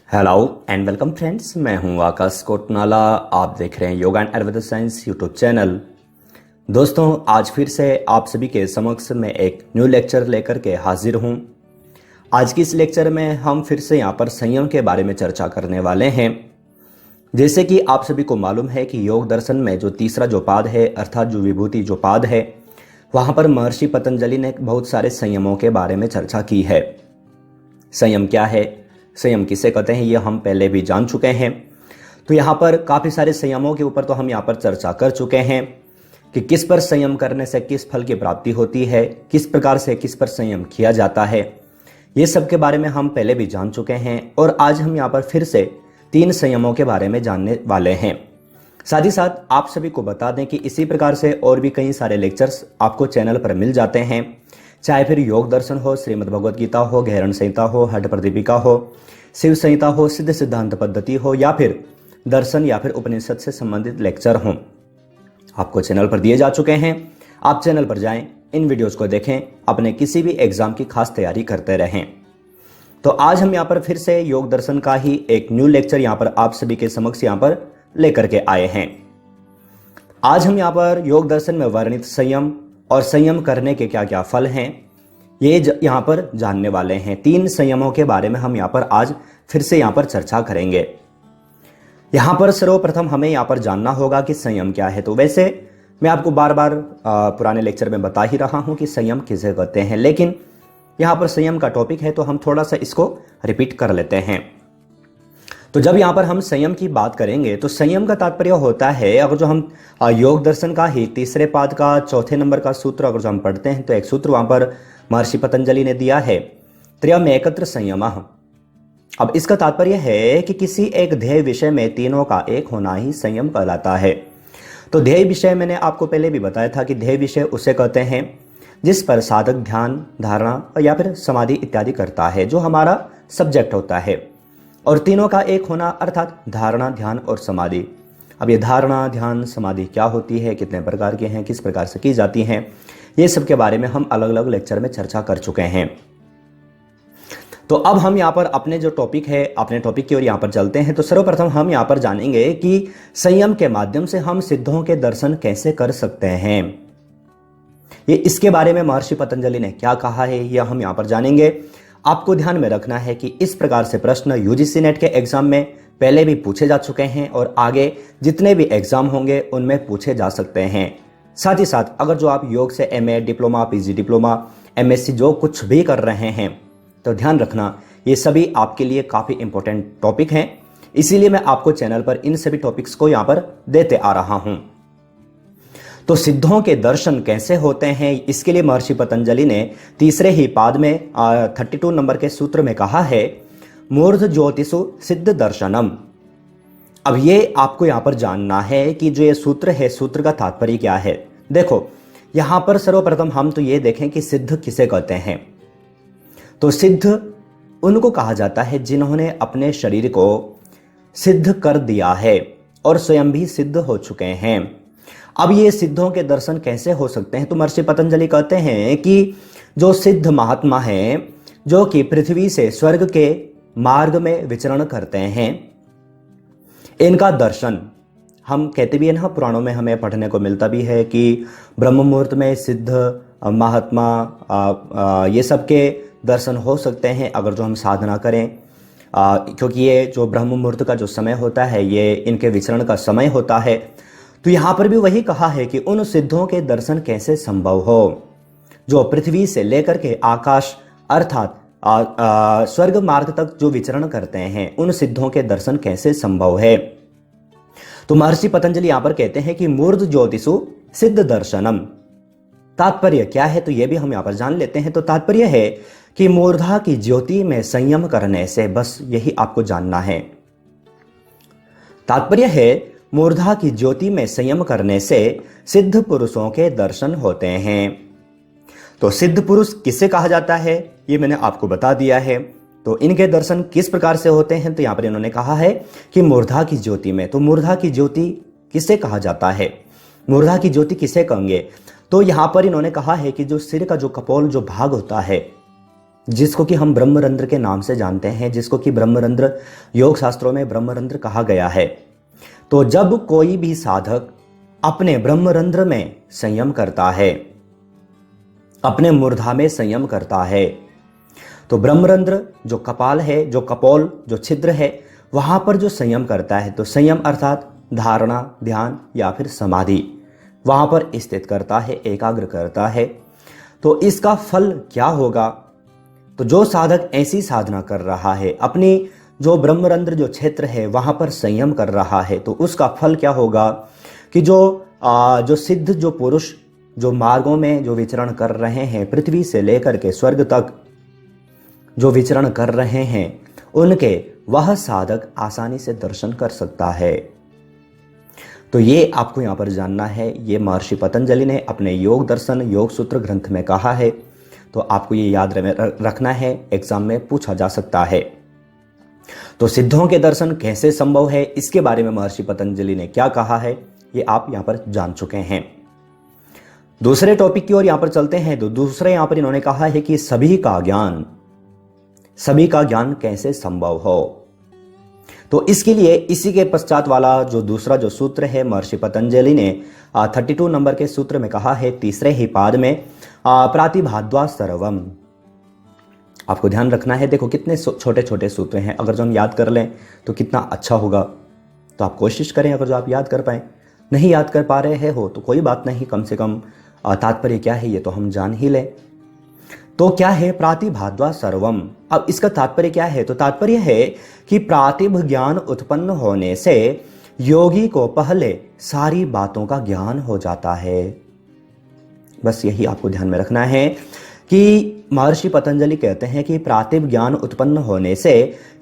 Hello and welcome friends, मैं हूं आकाश कोटनाला। आप देख रहे हैं yoga and Ayurveda science YouTube channel. दोस्तों, आज फिर से आप सभी के समक्ष में एक न्यू लेक्चर लेकर के हाजिर हूं। आज की इस लेक्चर में हम फिर से यहां पर संयम के बारे में चर्चा करने वाले हैं। जैसे कि आप सभी को मालूम है कि योग दर्शन में जो तीसरा जो पाद है, अर्थात जो विभूति जो पाद है, वहां पर महर्षि पतंजलि ने बहुत सारे संयमों के बारे में चर्चा की है। संयम क्या है, संयम किसे कहते हैं, ये हम पहले भी जान चुके हैं। तो यहाँ पर काफ़ी सारे संयमों के ऊपर तो हम यहाँ पर चर्चा कर चुके हैं कि किस पर संयम करने से किस फल की प्राप्ति होती है, किस प्रकार से किस पर संयम किया जाता है, ये सब के बारे में हम पहले भी जान चुके हैं। और आज हम यहाँ पर फिर से 3 संयमों के बारे में जानने वाले हैं। साथ ही साथ आप सभी को बता दें कि इसी प्रकार से और भी कई सारे लेक्चर्स आपको चैनल पर मिल जाते हैं, चाहे फिर योग दर्शन हो, श्रीमद् भगवद गीता हो, गहरण संहिता हो, हठ प्रदीपिका हो, शिव संहिता हो, सिद्ध सिद्धांत पद्धति हो, या फिर दर्शन या फिर उपनिषद से संबंधित लेक्चर हों, आपको चैनल पर दिए जा चुके हैं। आप चैनल पर जाएं, इन वीडियोस को देखें, अपने किसी भी एग्जाम की खास तैयारी करते रहें। तो आज हम यहाँ पर फिर से योग दर्शन का ही एक न्यू लेक्चर यहाँ पर आप सभी के समक्ष यहाँ पर लेकर के आए हैं। आज हम यहाँ पर योग दर्शन में वर्णित संयम और संयम करने के क्या क्या फल हैं, ये यहाँ पर जानने वाले हैं। 3 संयमों के बारे में हम यहाँ पर आज फिर से यहाँ पर चर्चा करेंगे। यहाँ पर सर्वप्रथम हमें यहाँ पर जानना होगा कि संयम क्या है। तो वैसे मैं आपको बार बार पुराने लेक्चर में बता ही रहा हूँ कि संयम किसे कहते हैं, लेकिन यहाँ पर संयम का टॉपिक है तो हम थोड़ा सा इसको रिपीट कर लेते हैं। तो जब यहाँ पर हम संयम की बात करेंगे तो संयम का तात्पर्य होता है, अगर जो हम योग दर्शन का ही तीसरे पाद का चौथे नंबर का सूत्र अगर जो हम पढ़ते हैं तो एक सूत्र वहां पर महर्षि पतंजलि ने दिया है, त्रयम एकत्र संयमः। अब इसका तात्पर्य है कि किसी एक ध्येय विषय में तीनों का एक होना ही संयम कहलाता है। तो ध्येय विषय मैंने आपको पहले भी बताया था कि ध्येय विषय उसे कहते हैं जिस पर साधक ध्यान, धारणा या फिर समाधि इत्यादि करता है, जो हमारा सब्जेक्ट होता है। और तीनों का एक होना अर्थात धारणा, ध्यान और समाधि। अब ये धारणा, ध्यान, समाधि क्या होती है, कितने प्रकार के हैं, किस प्रकार से की जाती हैं, ये सब के बारे में हम अलग अलग लेक्चर में चर्चा कर चुके हैं। तो अब हम यहाँ पर अपने जो टॉपिक है, अपने टॉपिक की ओर यहाँ पर चलते हैं। तो सर्वप्रथम हम यहाँ पर जानेंगे कि संयम के माध्यम से हम सिद्धों के दर्शन कैसे कर सकते हैं। ये इसके बारे में महर्षि पतंजलि ने क्या कहा है, यह हम यहाँ पर जानेंगे। आपको ध्यान में रखना है कि इस प्रकार से प्रश्न यूजीसी नेट के एग्जाम में पहले भी पूछे जा चुके हैं और आगे जितने भी एग्जाम होंगे उनमें पूछे जा सकते हैं। साथ ही साथ अगर जो आप योग से MA, diploma, PG diploma, MSc जो कुछ भी कर रहे हैं तो ध्यान रखना ये सभी आपके लिए काफ़ी इंपॉर्टेंट टॉपिक हैं। इसीलिए मैं आपको चैनल पर इन सभी टॉपिक्स को यहाँ पर देते आ रहा हूँ। तो सिद्धों के दर्शन कैसे होते हैं, इसके लिए महर्षि पतंजलि ने तीसरे ही पाद में 32 नंबर के सूत्र में कहा है, मूर्ध ज्योतिषु सिद्ध दर्शनम। अब ये आपको यहाँ पर जानना है कि जो ये सूत्र है, सूत्र का तात्पर्य क्या है। देखो, यहाँ पर सर्वप्रथम हम तो ये देखें कि सिद्ध किसे कहते हैं। तो सिद्ध उनको कहा जाता है जिन्होंने अपने शरीर को सिद्ध कर दिया है और स्वयं भी सिद्ध हो चुके हैं। अब ये सिद्धों के दर्शन कैसे हो सकते हैं, तो महर्षि पतंजलि कहते हैं कि जो सिद्ध महात्मा हैं, जो कि पृथ्वी से स्वर्ग के मार्ग में विचरण करते हैं, इनका दर्शन हम कहते भी हैं ना, पुराणों में हमें पढ़ने को मिलता भी है कि ब्रह्म मुहूर्त में सिद्ध महात्मा ये सब के दर्शन हो सकते हैं अगर जो हम साधना करें, क्योंकि ये जो ब्रह्म मुहूर्त का जो समय होता है ये इनके विचरण का समय होता है। तो यहाँ पर भी वही कहा है कि उन सिद्धों के दर्शन कैसे संभव हो जो पृथ्वी से लेकर के आकाश अर्थात स्वर्ग मार्ग तक जो विचरण करते हैं, उन सिद्धों के दर्शन कैसे संभव है। तो महर्षि पतंजलि यहाँ पर कहते हैं कि मूर्ध ज्योतिषु सिद्ध दर्शनम। तात्पर्य क्या है, तो यह भी हम यहाँ पर जान लेते हैं। तो तात्पर्य है कि मूर्धा की ज्योति में संयम करने से, बस यही आपको जानना है। तात्पर्य है मूर्धा की ज्योति में संयम करने से सिद्ध पुरुषों के दर्शन होते हैं। तो सिद्ध पुरुष किसे कहा जाता है, ये मैंने आपको बता दिया है। तो इनके दर्शन किस प्रकार से होते हैं, तो यहाँ पर इन्होंने कहा है कि मूर्धा की ज्योति में। तो मूर्धा की ज्योति किसे कहा जाता है, मूर्धा की ज्योति किसे कहेंगे, तो यहाँ पर इन्होंने कहा है कि जो सिर का जो कपोल जो भाग होता है, जिसको कि हम ब्रह्मरंध्र के नाम से जानते हैं, जिसको कि ब्रह्मरंध्र योग शास्त्रों में ब्रह्मरंध्र कहा गया है। तो जब कोई भी साधक अपने ब्रह्मरंध्र में संयम करता है, अपने मूर्धा में संयम करता है, तो ब्रह्मरंध्र जो कपाल है, जो कपोल, जो छिद्र है, वहां पर जो संयम करता है, तो संयम अर्थात धारणा, ध्यान या फिर समाधि, वहां पर स्थित करता है, एकाग्र करता है। तो इसका फल क्या होगा? तो जो साधक ऐसी साधना कर रहा है, अपनी जो ब्रह्मरंध्र जो क्षेत्र है वहां पर संयम कर रहा है, तो उसका फल क्या होगा कि जो सिद्ध जो पुरुष जो मार्गों में जो विचरण कर रहे हैं, पृथ्वी से लेकर के स्वर्ग तक जो विचरण कर रहे हैं, उनके वह साधक आसानी से दर्शन कर सकता है। तो ये आपको यहां पर जानना है। ये महर्षि पतंजलि ने अपने योग दर्शन योग सूत्र ग्रंथ में कहा है, तो आपको ये याद रखना है, एग्जाम में पूछा जा सकता है। तो सिद्धों के दर्शन कैसे संभव है, इसके बारे में महर्षि पतंजलि ने क्या कहा है, ये आप यहां पर जान चुके हैं। दूसरे टॉपिक की ओर यहां पर चलते हैं। तो दूसरे यहां पर इन्होंने कहा है कि सभी का ज्ञान कैसे संभव हो। तो इसके लिए इसी के पश्चात वाला जो दूसरा जो सूत्र है, महर्षि पतंजलि ने 32 नंबर के सूत्र में कहा है, तीसरे ही पाद में, प्रातिभाद्वा सर्वम। आपको ध्यान रखना है, देखो कितने छोटे छोटे सूत्र हैं, अगर जो हम याद कर लें तो कितना अच्छा होगा। तो आप कोशिश करें, अगर जो आप याद कर पाए, नहीं याद कर पा रहे हो तो कोई बात नहीं, कम से कम तात्पर्य क्या है ये तो हम जान ही लें। तो क्या है प्रातिभाद्वा सर्वम? अब इसका तात्पर्य क्या है? तो तात्पर्य है कि प्रातिभ ज्ञान उत्पन्न होने से योगी को पहले सारी बातों का ज्ञान हो जाता है। बस यही आपको ध्यान में रखना है कि महर्षि पतंजलि कहते हैं कि प्रातिभ ज्ञान उत्पन्न होने से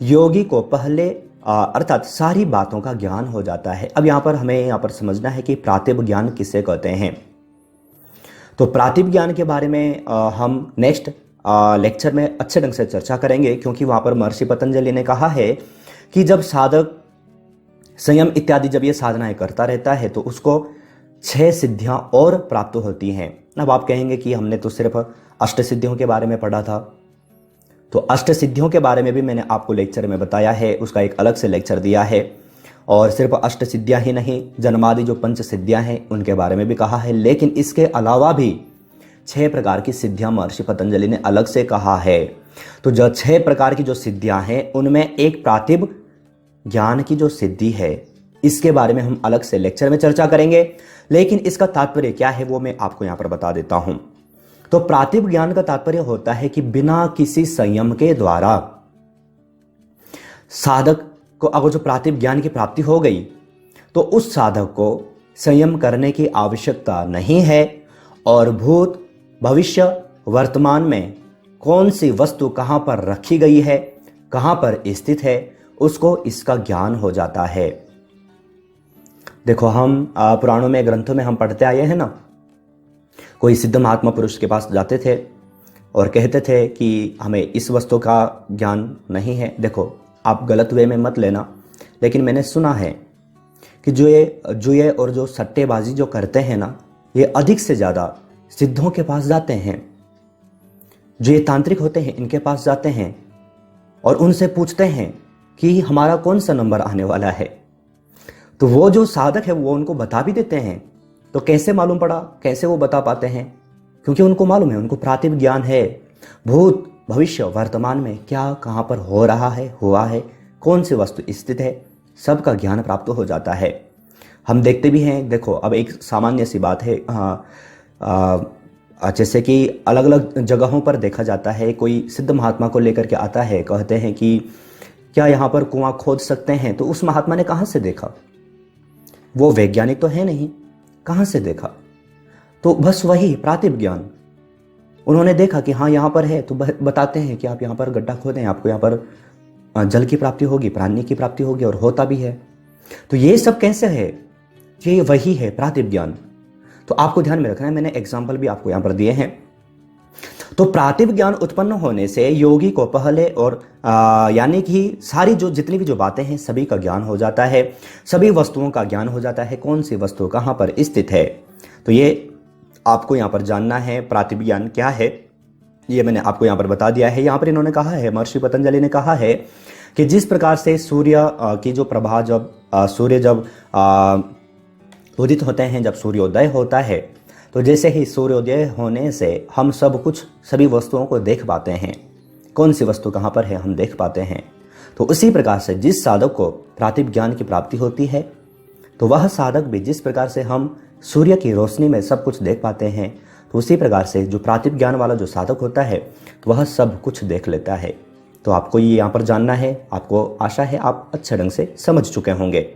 योगी को पहले अर्थात सारी बातों का ज्ञान हो जाता है। अब हमें यहाँ पर समझना है कि प्रातिभ ज्ञान किसे कहते हैं। तो प्रातिभ ज्ञान के बारे में हम नेक्स्ट लेक्चर में अच्छे ढंग से चर्चा करेंगे, क्योंकि वहां पर महर्षि पतंजलि ने कहा है कि जब साधक संयम इत्यादि जब ये साधनाएं करता रहता है तो उसको 6 सिद्धियां और प्राप्त होती हैं। अब आप कहेंगे कि हमने तो सिर्फ अष्ट सिद्धियों के बारे में पढ़ा था। तो अष्ट सिद्धियों के बारे में भी मैंने आपको लेक्चर में बताया है, उसका एक अलग से लेक्चर दिया है। और सिर्फ अष्ट सिद्धियां ही नहीं, जन्मादि जो पंच सिद्धियां हैं उनके बारे में भी कहा है। लेकिन इसके अलावा भी 6 प्रकार की सिद्धियां महर्षि पतंजलि ने अलग से कहा है। तो जो 6 प्रकार की जो सिद्धियां हैं उनमें एक प्रातिभ ज्ञान की जो सिद्धि है, इसके बारे में हम अलग से लेक्चर में चर्चा करेंगे। लेकिन इसका तात्पर्य क्या है वो मैं आपको यहां पर बता देता हूं। तो प्रातिभ ज्ञान का तात्पर्य होता है कि बिना किसी संयम के द्वारा साधक को अगर जो प्रातिभ ज्ञान की प्राप्ति हो गई तो उस साधक को संयम करने की आवश्यकता नहीं है, और भूत भविष्य वर्तमान में कौन सी वस्तु कहां पर रखी गई है, कहां पर स्थित है, उसको इसका ज्ञान हो जाता है। देखो हम पुराणों में ग्रंथों में हम पढ़ते आए हैं ना, कोई सिद्ध महात्मा पुरुष के पास जाते थे और कहते थे कि हमें इस वस्तु का ज्ञान नहीं है। देखो आप गलत वे में मत लेना, लेकिन मैंने सुना है कि जुए और जो सट्टेबाजी जो करते हैं ना, ये अधिक से ज़्यादा सिद्धों के पास जाते हैं। जो ये तांत्रिक होते हैं इनके पास जाते हैं और उनसे पूछते हैं कि हमारा कौन सा नंबर आने वाला है। तो वो जो साधक है वो उनको बता भी देते हैं। तो कैसे मालूम पड़ा, कैसे वो बता पाते हैं? क्योंकि उनको मालूम है, उनको प्रातिभ ज्ञान है। भूत भविष्य वर्तमान में क्या कहां पर हो रहा है, हुआ है, कौन सी वस्तु स्थित है, सबका ज्ञान प्राप्त हो जाता है। हम देखते भी हैं, देखो अब एक सामान्य सी बात है, जैसे कि अलग अलग जगहों पर देखा जाता है, कोई सिद्ध महात्मा को लेकर के आता है, कहते हैं कि क्या यहाँ पर कुआं खोद सकते हैं? तो उस महात्मा ने कहाँ से देखा? वो वैज्ञानिक तो है नहीं, कहाँ से देखा? तो बस वही प्रातिभ ज्ञान, उन्होंने देखा कि हाँ यहाँ पर है, तो बताते हैं कि आप यहाँ पर गड्ढा खोदें, आपको यहाँ पर जल की प्राप्ति होगी, प्राणी की प्राप्ति होगी, और होता भी है। तो ये सब कैसे है? ये वही है प्रातिभ ज्ञान। तो आपको ध्यान में रखना है, मैंने एग्जाम्पल भी आपको यहाँ पर दिए हैं। तो प्रातिभ ज्ञान उत्पन्न होने से योगी को पहले और यानी कि सारी जो जितनी भी जो बातें हैं सभी का ज्ञान हो जाता है, सभी वस्तुओं का ज्ञान हो जाता है, कौन सी वस्तु कहाँ पर स्थित है। तो ये आपको यहाँ पर जानना है प्रातिभ ज्ञान क्या है। ये मैंने आपको यहाँ पर बता दिया है। यहाँ पर इन्होंने कहा है, महर्षि पतंजलि ने कहा है कि जिस प्रकार से सूर्य की जो प्रभा जब सूर्य जब उदित होते हैं, जब सूर्योदय होता है, तो जैसे ही सूर्योदय होने से हम सब कुछ सभी वस्तुओं को देख पाते हैं, कौन सी वस्तु कहाँ पर है हम देख पाते हैं। तो उसी प्रकार से जिस साधक को प्रातिभ ज्ञान की प्राप्ति होती है, तो वह साधक भी जिस प्रकार से हम सूर्य की रोशनी में सब कुछ देख पाते हैं, तो उसी प्रकार से जो प्रातिभ ज्ञान वाला जो साधक होता है वह सब कुछ देख लेता है। तो आपको ये यहाँ पर जानना है, आपको आशा है आप अच्छे ढंग से समझ चुके होंगे।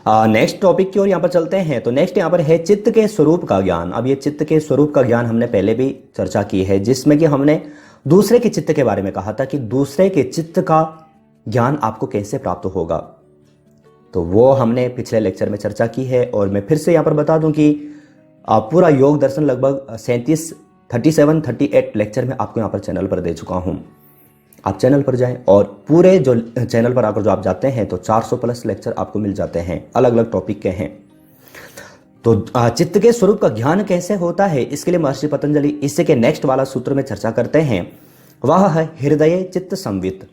नेक्स्ट टॉपिक की ओर यहाँ पर चलते हैं। तो नेक्स्ट यहाँ पर है चित्त के स्वरूप का ज्ञान। अब ये चित्त के स्वरूप का ज्ञान हमने पहले भी चर्चा की है, जिसमें कि हमने दूसरे के चित्त के बारे में कहा था कि दूसरे के चित्त का ज्ञान आपको कैसे प्राप्त होगा। तो वो हमने पिछले लेक्चर में चर्चा की है, और मैं फिर से यहाँ पर बता दूं कि पूरा योग दर्शन लगभग 37-38 लेक्चर में आपको यहाँ पर चैनल पर दे चुका हूँ। आप चैनल पर जाएं और पूरे जो चैनल पर आकर जो आप जाते हैं तो 400 प्लस लेक्चर आपको मिल जाते हैं, अलग अलग टॉपिक के हैं। तो चित्त के स्वरूप का ज्ञान कैसे होता है, इसके लिए महर्षि पतंजलि इससे के नेक्स्ट वाला सूत्र में चर्चा करते हैं, वह है हृदय चित्त संवित।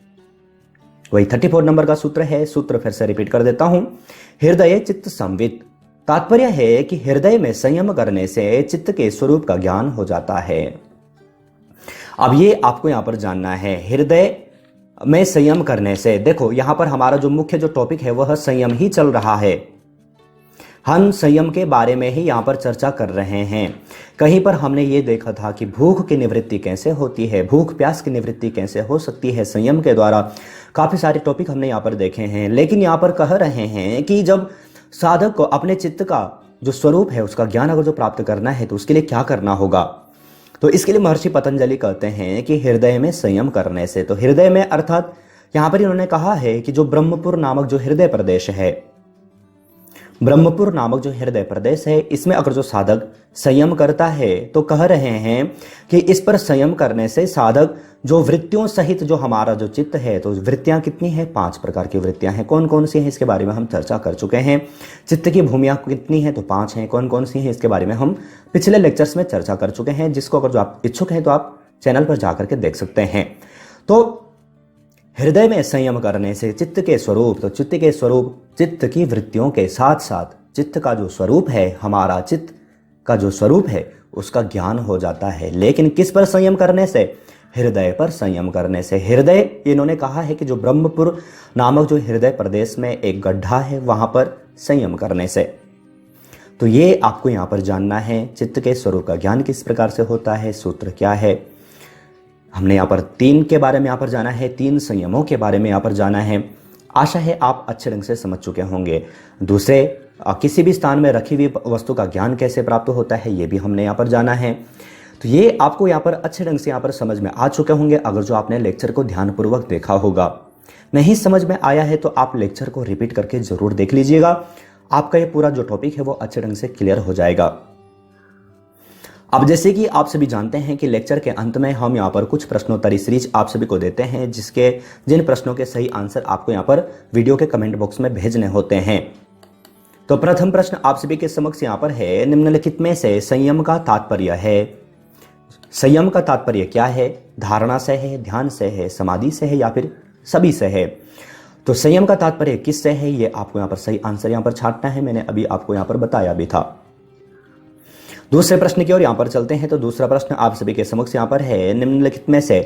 वही 34 नंबर का सूत्र है। सूत्र फिर से रिपीट कर देता हूं, हृदय चित्त संवित। तात्पर्य है कि हृदय में संयम करने से चित्त के स्वरूप का ज्ञान हो जाता है। अब ये आपको यहां पर जानना है, हृदय में संयम करने से, देखो यहां पर हमारा जो मुख्य जो टॉपिक है वह संयम ही चल रहा है। हम संयम के बारे में ही यहां पर चर्चा कर रहे हैं। कहीं पर हमने ये देखा था कि भूख की निवृत्ति कैसे होती है, भूख प्यास की निवृत्ति कैसे हो सकती है संयम के द्वारा। काफी सारे टॉपिक हमने यहाँ पर देखे हैं, लेकिन यहाँ पर कह रहे हैं कि जब साधक को अपने चित्त का जो स्वरूप है उसका ज्ञान अगर जो प्राप्त करना है तो उसके लिए क्या करना होगा। तो इसके लिए महर्षि पतंजलि कहते हैं कि हृदय में संयम करने से। तो हृदय में अर्थात यहां पर इन्होंने कहा है कि जो ब्रह्मपुर नामक जो हृदय प्रदेश है, ब्रह्मपुर नामक जो हृदय प्रदेश है, इसमें अगर जो साधक संयम करता है तो कह रहे हैं कि इस पर संयम करने से साधक जो वृत्तियों सहित जो हमारा जो चित्त है, तो वृत्तियां कितनी है, 5 प्रकार की वृत्तियां हैं। कौन कौन सी हैं इसके बारे में हम चर्चा कर चुके हैं। चित्त की भूमियां कितनी है, तो 5 हैं। कौन कौन सी हैं इसके बारे में हम पिछले लेक्चर्स में चर्चा कर चुके हैं, जिसको अगर जो आप इच्छुक हैं तो आप चैनल पर जाकर के देख सकते हैं। तो हृदय में संयम करने से चित्त के स्वरूप, तो चित्त के स्वरूप चित्त की वृत्तियों के साथ साथ चित्त का जो स्वरूप है, हमारा चित्त का जो स्वरूप है उसका ज्ञान हो जाता है। लेकिन किस पर संयम करने से, हृदय पर संयम करने से। हृदय इन्होंने कहा है कि जो ब्रह्मपुर नामक जो हृदय प्रदेश में एक गड्ढा है वहां पर संयम करने से। तो ये आपको यहां पर जानना है, चित्त के स्वरूप का ज्ञान किस प्रकार से होता है, सूत्र क्या है। हमने यहाँ पर 3 के बारे में यहाँ पर जाना है, 3 संयमों के बारे में यहाँ पर जाना है। आशा है आप अच्छे ढंग से समझ चुके होंगे। दूसरे किसी भी स्थान में रखी हुई वस्तु का ज्ञान कैसे प्राप्त होता है, ये भी हमने यहाँ पर जाना है। तो ये आपको यहाँ पर अच्छे ढंग से यहाँ पर समझ में आ चुके होंगे अगर जो आपने लेक्चर को ध्यानपूर्वक देखा होगा। नहीं समझ में आया है तो आप लेक्चर को रिपीट करके जरूर देख लीजिएगा, आपका ये पूरा जो टॉपिक है वो अच्छे ढंग से क्लियर हो जाएगा। अब जैसे कि आप सभी जानते हैं कि लेक्चर के अंत में हम यहाँ पर कुछ प्रश्नोत्तरी सीरीज आप सभी को देते हैं, जिन प्रश्नों के सही आंसर आपको यहाँ पर वीडियो के कमेंट बॉक्स में भेजने होते हैं। तो प्रथम प्रश्न आप सभी के समक्ष यहाँ पर है, निम्नलिखित में से संयम का तात्पर्य है। संयम का तात्पर्य क्या है, धारणा से है, ध्यान से है, समाधि से है या फिर सभी से है। तो संयम का तात्पर्य किससे है, ये आपको यहाँ पर सही आंसर यहाँ पर छांटना है। मैंने अभी आपको यहाँ पर बताया भी था। दूसरे प्रश्न की ओर यहाँ पर चलते हैं। तो दूसरा प्रश्न आप सभी के समक्ष यहाँ पर है, निम्नलिखित में से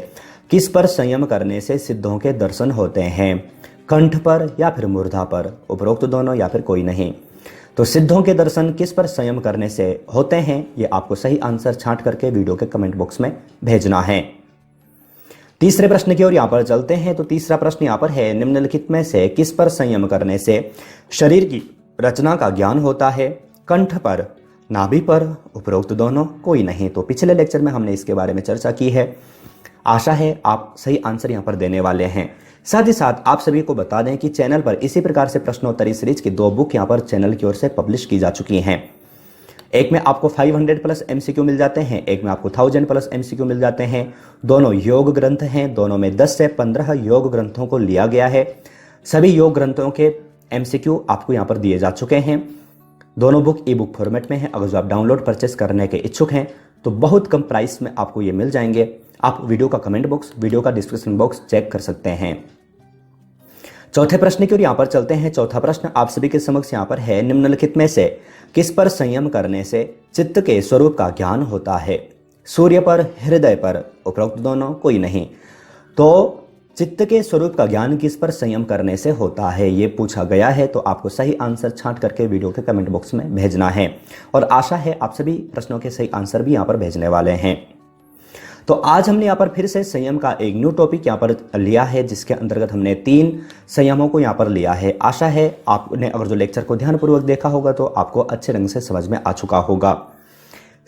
किस पर संयम करने से सिद्धों के दर्शन होते हैं, कंठ पर या फिर मूर्धा पर, उपरोक्त दोनों या फिर कोई नहीं। तो सिद्धों के दर्शन किस पर संयम करने से होते हैं, ये आपको सही आंसर छांट करके वीडियो के कमेंट बॉक्स में भेजना है। तीसरे प्रश्न की ओर यहाँ पर चलते हैं। तो तीसरा प्रश्न यहाँ पर है, निम्नलिखित में से किस पर संयम करने से शरीर की रचना का ज्ञान होता है, कंठ पर, नाभि पर, उपरोक्त दोनों, कोई नहीं। तो पिछले लेक्चर में हमने इसके बारे में चर्चा की है। आशा है आप सही आंसर यहाँ पर देने वाले हैं। साथ ही साथ आप सभी को बता दें कि चैनल पर इसी प्रकार से प्रश्नोत्तरी सीरीज की 2 बुक यहाँ पर चैनल की ओर से पब्लिश की जा चुकी हैं। एक में आपको 500 प्लस MCQ मिल जाते हैं, एक में आपको 1000 प्लस MCQ मिल जाते हैं। दोनों योग ग्रंथ हैं, दोनों में 10 से 15 योग ग्रंथों को लिया गया है। सभी योग ग्रंथों के MCQ आपको यहाँ पर दिए जा चुके हैं। दोनों बुक ई बुक फॉर्मेट में है। अगर जो आप डाउनलोड परचेस करने के इच्छुक हैं तो बहुत कम प्राइस में आपको ये मिल जाएंगे। आप वीडियो का कमेंट बॉक्स, वीडियो का डिस्क्रिप्शन बॉक्स चेक कर सकते हैं। चौथे प्रश्न की ओर यहाँ पर चलते हैं। चौथा प्रश्न आप सभी के समक्ष यहाँ पर है, निम्नलिखित में से किस पर संयम करने से चित्त के स्वरूप का ज्ञान होता है? सूर्य पर, हृदय पर, उपरोक्त दोनों, कोई नहीं। तो चित्त के स्वरूप का ज्ञान किस पर संयम करने से होता है, ये पूछा गया है। तो आपको सही आंसर छांट करके वीडियो के कमेंट बॉक्स में भेजना है और आशा है आप सभी प्रश्नों के सही आंसर भी यहाँ पर भेजने वाले हैं। तो आज हमने यहाँ पर फिर से संयम का एक न्यू टॉपिक यहाँ पर लिया है, जिसके अंतर्गत हमने 3 संयमों को यहाँ पर लिया है। आशा है आपने अगर जो लेक्चर को ध्यानपूर्वक देखा होगा तो आपको अच्छे ढंग से समझ में आ चुका होगा।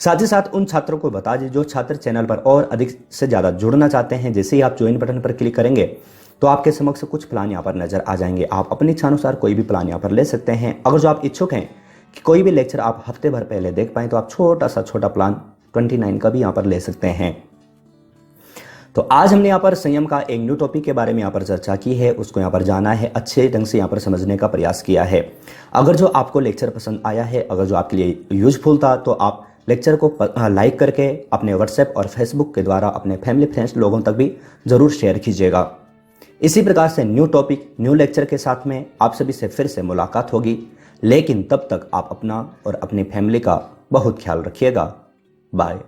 साथ ही साथ उन छात्रों को बता दीजिए जो छात्र चैनल पर और अधिक से ज़्यादा जुड़ना चाहते हैं, जैसे ही आप ज्वाइन बटन पर क्लिक करेंगे तो आपके समक्ष कुछ प्लान यहाँ पर नजर आ जाएंगे। आप अपनी इच्छानुसार कोई भी प्लान यहाँ पर ले सकते हैं। अगर जो आप इच्छुक हैं कि कोई भी लेक्चर आप हफ्ते भर पहले देख पाएँ तो आप छोटा प्लान 29 का भी यहाँ पर ले सकते हैं। तो आज हमने यहाँ पर संयम का एक न्यू टॉपिक के बारे में यहाँ पर चर्चा की है, उसको यहाँ पर जाना है, अच्छे ढंग से यहाँ पर समझने का प्रयास किया है। अगर जो आपको लेक्चर पसंद आया है, अगर जो आपके लिए यूजफुल था, तो आप लेक्चर को लाइक करके अपने व्हाट्सएप और फेसबुक के द्वारा अपने फैमिली फ्रेंड्स लोगों तक भी जरूर शेयर कीजिएगा। इसी प्रकार से न्यू टॉपिक, न्यू लेक्चर के साथ में आप सभी से फिर से मुलाकात होगी, लेकिन तब तक आप अपना और अपनी फैमिली का बहुत ख्याल रखिएगा। बाय।